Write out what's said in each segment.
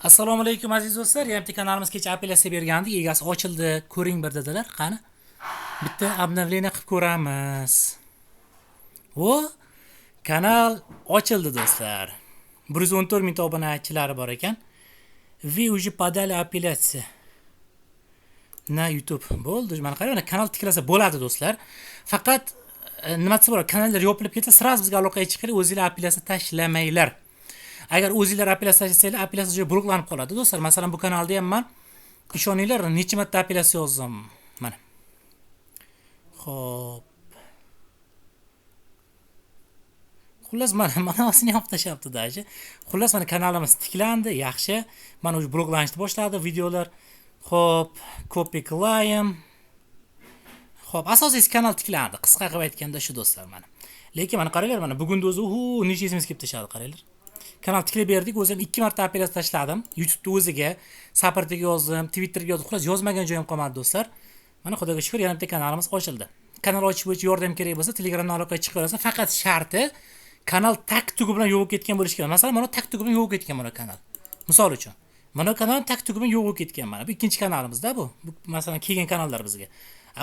Assalomu alaykum aziz do'stlar. Yana bitta kanalimiz kecha apellyatsiya bergandik. Egasi ochildi. Ko'ring bir dedilar. Qani? Bitta обновление qilib ko'ramiz. O kanal ochildi do'stlar. 114 ming obunachilari bor ekan. Вы уже подали апелляцию na YouTube. Bo'ldi. Mana qarang, mana kanal tiklasa bo'ladi do'stlar. Faqat nimasi bor? Kanallar yopilib ketsa, sразу bizga aloqaga chiqing, o'zingizlar apellyatsiya tashlamanglar. Agar o'zingizlar apellyatsiya tashlasangiz, apellyatsiya bloklanib qoladi do'stlar. Masalan, bu kanalda ham men ishoninglar, necha marta apellyatsiya yozdim. Mana. Xo'p. Xullas mana osini olib tashlabdi daji. Xullas mana kanalimiz tiklandi, yaxshi. Mana o'sha bloklanishni boshladi videolar. Xo'p, copy qilayim. Xo'p, asosiy kanal tiklandi. Qisqa qilib aytganda shu do'stlar mana. Lekin mana qaranglar, mana bugun o'zi necha esimiz kelib tashladi, qaranglar. Kanal tiklab berdik. O'zim 2 marta apellyatsiya tashladim. YouTube'da o'ziga, Saportiga yozdim, Twitterga yozdim. Xullas yozmagan joyim qolmadi do'stlar. Mana Xudoga shukr, yana bitta kanalimiz ochildi. Kanal ochish bo'yicha yordam kerak bo'lsa, Telegramdan aloqaga chiqaverasiz. Faqat sharti kanal tak tugi bilan yo'q ketgan bo'lishi kerak. Masalan, mana tak tugi bilan yo'q ketgan mana kanal. Misol uchun. Mana kanal tak tugi bilan yo'q ketgan mana. Bu ikkinchi kanalimizda bu. Bu masalan kelgan kanallar bizga.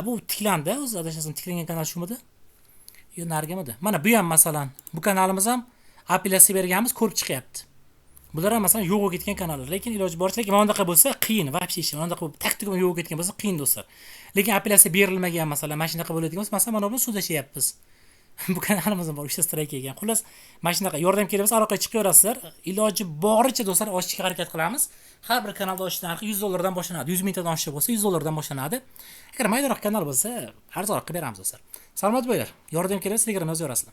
Bu tiklandi, o'zi adashmasam tiklangan kanal shumidi? Yo, nargimidi? Mana bu ham masalan, bu kanalimiz ham apellyatsiya berganmiz, ko'rib chiqyapti. Bular ham masalan yo'q ketgan kanallar, lekin iloji boricha mana bunaqa bo'lsa qiyin, вообще ish. Mana bunaqa taktik bilan yo'q ketgan bo'lsa qiyin do'stlar. Lekin apellyatsiya berilmagan masalan, mana shunaqa bo'ladigan bo'lsa, masalan, mana buni sudlashyapmiz. Bu kanalimizda bor, 3 ta strayk kelgan. Xullas, mana shunaqa yordam kerak bo'lsa aloqaga chiqaverasizlar. Iloji boricha do'stlar ochishga harakat qilamiz. Har bir kanalda ochish narxi 100 dollardan boshlanadi. 100 mingtadan oshiq bo'lsa 100 dollardan boshlanadi. Agar maydaroq kanal bo'lsa, arzonroq qilib beramiz do'stlar. Salomat bo'linglar. Yordam kerak bo'lsa Telegramga yozaverasizlar.